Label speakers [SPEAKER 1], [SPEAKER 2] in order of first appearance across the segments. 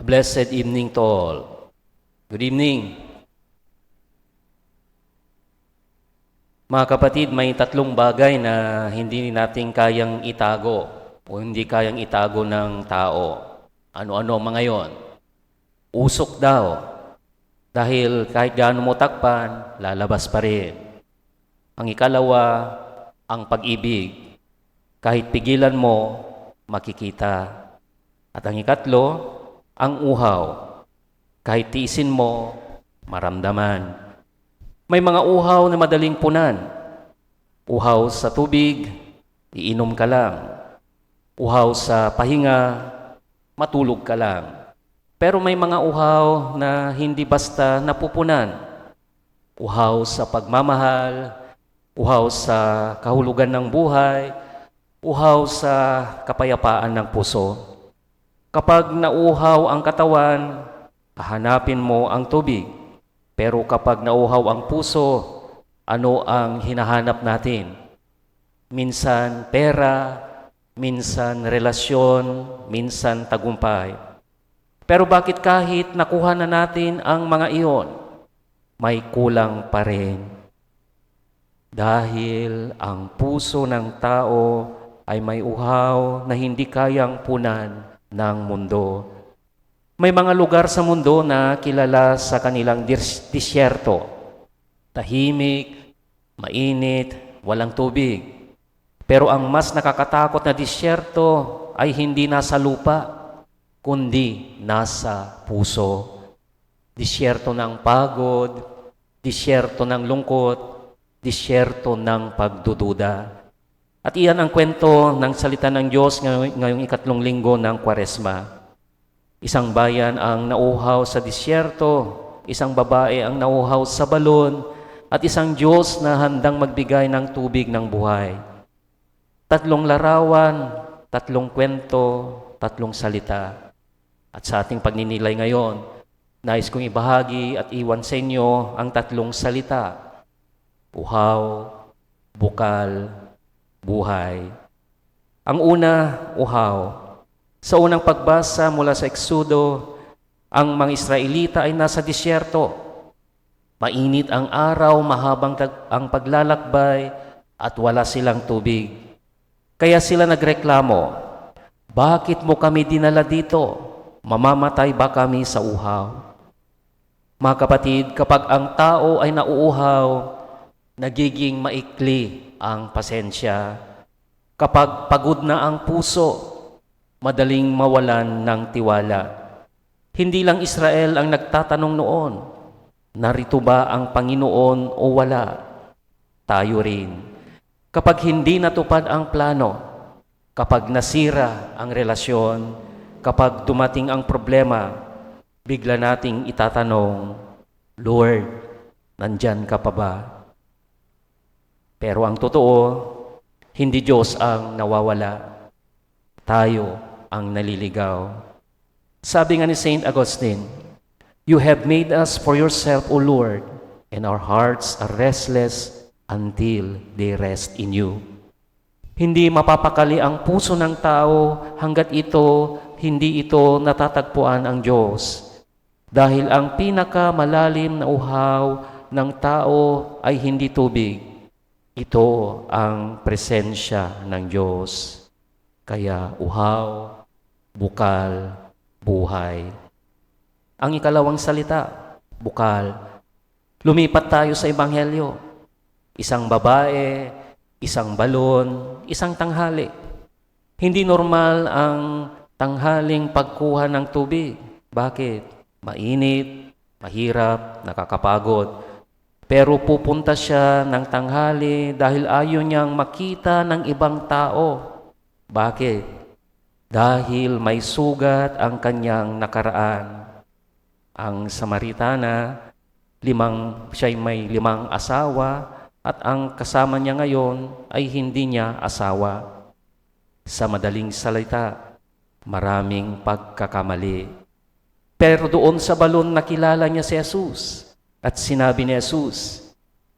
[SPEAKER 1] Blessed evening to all. Good evening. Mga kapatid, may tatlong bagay na hindi natin kayang itago o hindi kayang itago ng tao. Ano-ano mga yon? Usok daw. Dahil kahit gaano mo takpan, lalabas pa rin. Ang ikalawa, ang pag-ibig. Kahit pigilan mo, makikita. At ang ikatlo, ang uhaw. Kahit tiisin mo, maramdaman. May mga uhaw na madaling punan. Uhaw sa tubig, iinom ka lang. Uhaw sa pahinga, matulog ka lang. Pero may mga uhaw na hindi basta napupunan. Uhaw sa pagmamahal, uhaw sa kahulugan ng buhay, uhaw sa kapayapaan ng puso. Kapag nauhaw ang katawan, hahanapin mo ang tubig. Pero kapag nauhaw ang puso, ano ang hinahanap natin? Minsan pera, minsan relasyon, minsan tagumpay. Pero bakit kahit nakuha na natin ang mga iyon, may kulang pa rin? Dahil ang puso ng tao ay may uhaw na hindi kayang punan ng mundo. May mga lugar sa mundo na kilala sa kanilang disyerto. Tahimik, mainit, walang tubig. Pero ang mas nakakatakot na disyerto ay hindi nasa lupa, kundi nasa puso. Disyerto ng pagod, disyerto ng lungkot, disyerto ng pagdududa. At iyan ang kwento ng salita ng Diyos ngayong ikatlong linggo ng Kwaresma. Isang bayan ang nauhaw sa disyerto, isang babae ang nauhaw sa balon, at isang Diyos na handang magbigay ng tubig ng buhay. Tatlong larawan, tatlong kwento, tatlong salita. At sa ating pagninilay ngayon, nais kong ibahagi at iwan sa inyo ang tatlong salita. Uhaw, bukal, buhay. Ang una, uhaw. Sa unang pagbasa mula sa Eksodo, ang mga Israelita ay nasa disyerto. Mainit ang araw, mahabang ang paglalakbay, at wala silang tubig. Kaya sila nagreklamo, "Bakit mo kami dinala dito? Mamamatay ba kami sa uhaw?" Mga kapatid, kapag ang tao ay nauuhaw, nagiging maikli ang pasensya. Kapag pagod na ang puso, madaling mawalan ng tiwala. Hindi lang Israel ang nagtatanong noon, narito ba ang Panginoon o wala? Tayo rin. Kapag hindi natupad ang plano, kapag nasira ang relasyon, kapag dumating ang problema, bigla nating itatanong, "Lord, nandyan ka pa ba?" Pero ang totoo, hindi Diyos ang nawawala. Tayo ang naliligaw. Sabi nga ni Saint Augustine, "You have made us for yourself, O Lord, and our hearts are restless until they rest in you." Hindi mapapakali ang puso ng tao hanggat hindi ito natatagpuan ang Diyos. Dahil ang pinakamalalim na uhaw ng tao ay hindi tubig. Ito ang presensya ng Diyos. Kaya uhaw, bukal, buhay. Ang ikalawang salita, bukal. Lumipat tayo sa Ebanghelyo. Isang babae, isang balon, isang tanghali. Hindi normal ang tanghaling pagkuha ng tubig. Bakit? Mainit, mahirap, nakakapagod. Pero pupunta siya ng tanghali dahil ayaw niyang makita ng ibang tao. Bakit? Dahil may sugat ang kanyang nakaraan. Ang Samaritana, siya'y may 5 asawa at ang kasama niya ngayon ay hindi niya asawa. Sa madaling salita, maraming pagkakamali. Pero doon sa balon nakilala niya si Jesus at sinabi ni Jesus,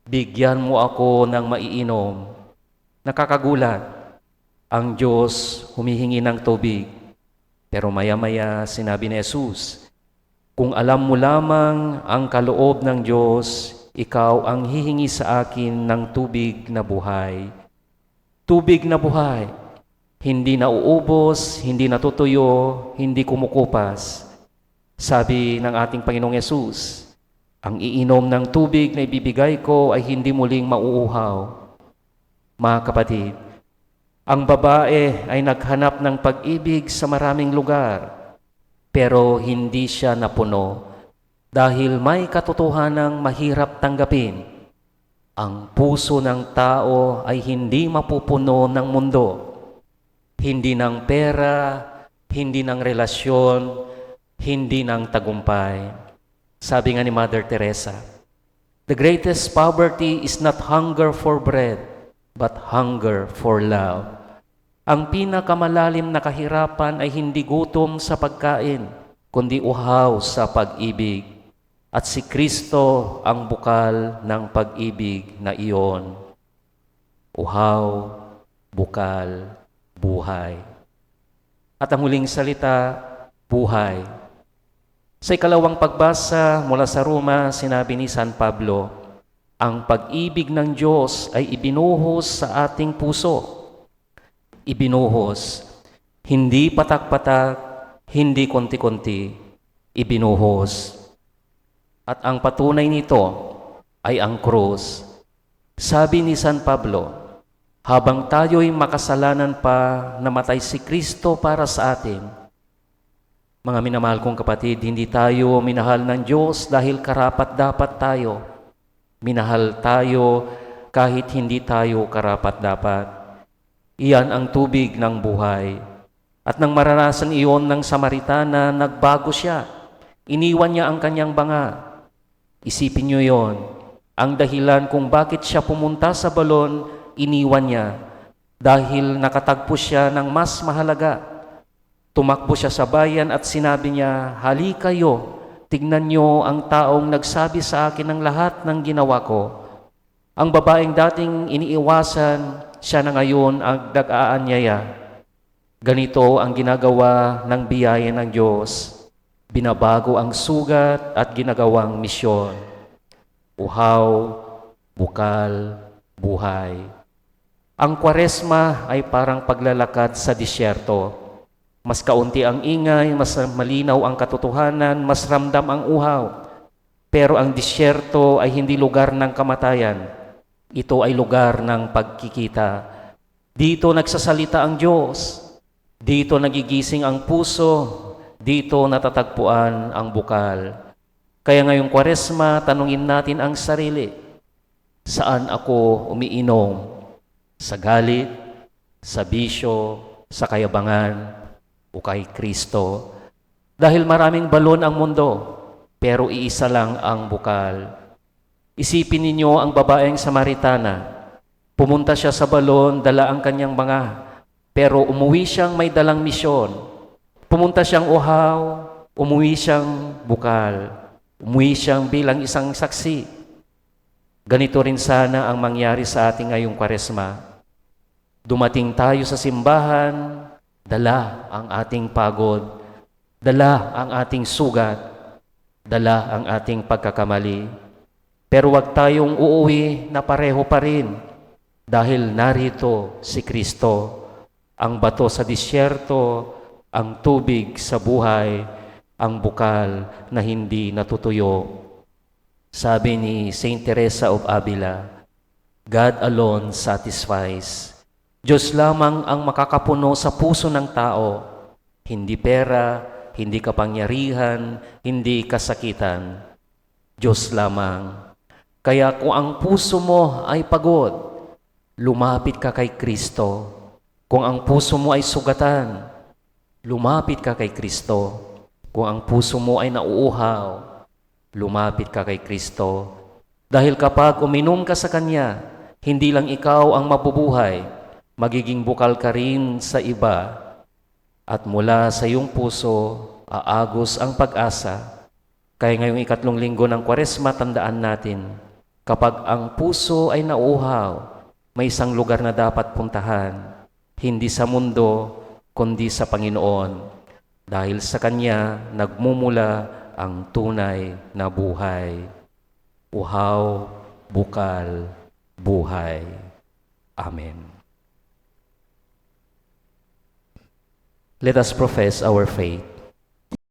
[SPEAKER 1] "Bigyan mo ako ng maiinom." Nakakagulat. Ang Diyos humihingi ng tubig. Pero maya-maya sinabi ni Jesus, kung alam mo lamang ang kaloob ng Diyos, ikaw ang hihingi sa akin ng tubig na buhay. Tubig na buhay, hindi nauubos, hindi natutuyo, hindi kumukupas. Sabi ng ating Panginoong Yesus, ang iinom ng tubig na ibibigay ko ay hindi muling mauuhaw. Mga kapatid, ang babae ay naghanap ng pag-ibig sa maraming lugar, pero hindi siya napuno dahil may katotohanang mahirap tanggapin. Ang puso ng tao ay hindi mapupuno ng mundo. Hindi ng pera, hindi ng relasyon, hindi ng tagumpay. Sabi nga ni Mother Teresa, the greatest poverty is not hunger for bread, but hunger for love. Ang pinakamalalim na kahirapan ay hindi gutom sa pagkain, kundi uhaw sa pag-ibig. At si Kristo ang bukal ng pag-ibig na iyon. Uhaw, bukal, buhay. At ang huling salita, buhay. Sa ikalawang pagbasa mula sa Roma, sinabi ni San Pablo, ang pag-ibig ng Diyos ay ibinuhos sa ating puso. Ibinuhos, hindi patak-patak, hindi konti-konti, ibinuhos. At ang patunay nito ay ang krus. Sabi ni San Pablo, habang tayo'y makasalanan pa, namatay si Kristo para sa atin. Mga minamahal kong kapatid, hindi tayo minahal ng Diyos dahil karapat-dapat tayo. Minahal tayo kahit hindi tayo karapat-dapat. Iyan ang tubig ng buhay. At nang maranasan iyon ng Samaritana, nagbago siya. Iniwan niya ang kanyang banga. Isipin niyo yon. Ang dahilan kung bakit siya pumunta sa balon, iniwan niya. Dahil nakatagpo siya ng mas mahalaga. Tumakbo siya sa bayan at sinabi niya, hali kayo, tignan niyo ang taong nagsabi sa akin ng lahat ng ginawa ko. Ang babaeng dating iniiwasan, siya na ngayon ang nag-aanyaya. Ganito ang ginagawa ng biyaya ng Diyos. Binabago ang sugat at ginagawang misyon. Uhaw, bukal, buhay. Ang Kwaresma ay parang paglalakad sa disyerto. Mas kaunti ang ingay, mas malinaw ang katotohanan, mas ramdam ang uhaw. Pero ang disyerto ay hindi lugar ng kamatayan. Ito ay lugar ng pagkikita. Dito nagsasalita ang Diyos. Dito nagigising ang puso. Dito natatagpuan ang bukal. Kaya ngayong Kwaresma, tanungin natin ang sarili. Saan ako umiinom? Sa galit, sa bisyo, sa kayabangan, o kay Kristo? Dahil maraming balon ang mundo, pero iisa lang ang bukal. Isipin ninyo ang babaeng Samaritana. Pumunta siya sa balon, dala ang kanyang banga, pero umuwi siyang may dalang misyon. Pumunta siyang uhaw, umuwi siyang bukal. Umuwi siyang bilang isang saksi. Ganito rin sana ang mangyari sa ating ngayong Kwaresma. Dumating tayo sa simbahan, dala ang ating pagod, dala ang ating sugat, dala ang ating pagkakamali. Pero wag tayong uuwi na pareho pa rin dahil narito si Kristo, ang bato sa disyerto, ang tubig sa buhay, ang bukal na hindi natutuyo. Sabi ni Saint Teresa of Avila, God alone satisfies. Diyos lamang ang makakapuno sa puso ng tao, hindi pera, hindi kapangyarihan, hindi kasakitan. Diyos lamang. Kaya kung ang puso mo ay pagod, lumapit ka kay Kristo. Kung ang puso mo ay sugatan, lumapit ka kay Kristo. Kung ang puso mo ay nauuhaw, lumapit ka kay Kristo. Dahil kapag uminom ka sa Kanya, hindi lang ikaw ang mabubuhay, magiging bukal ka rin sa iba. At mula sa iyong puso, aagos ang pag-asa. Kaya ngayong 3 linggo ng Kwaresma, tandaan natin, kapag ang puso ay nauuhaw, may isang lugar na dapat puntahan, hindi sa mundo, kundi sa Panginoon. Dahil sa Kanya nagmumula ang tunay na buhay. Uhaw, bukal, buhay. Amen. Let us profess our faith.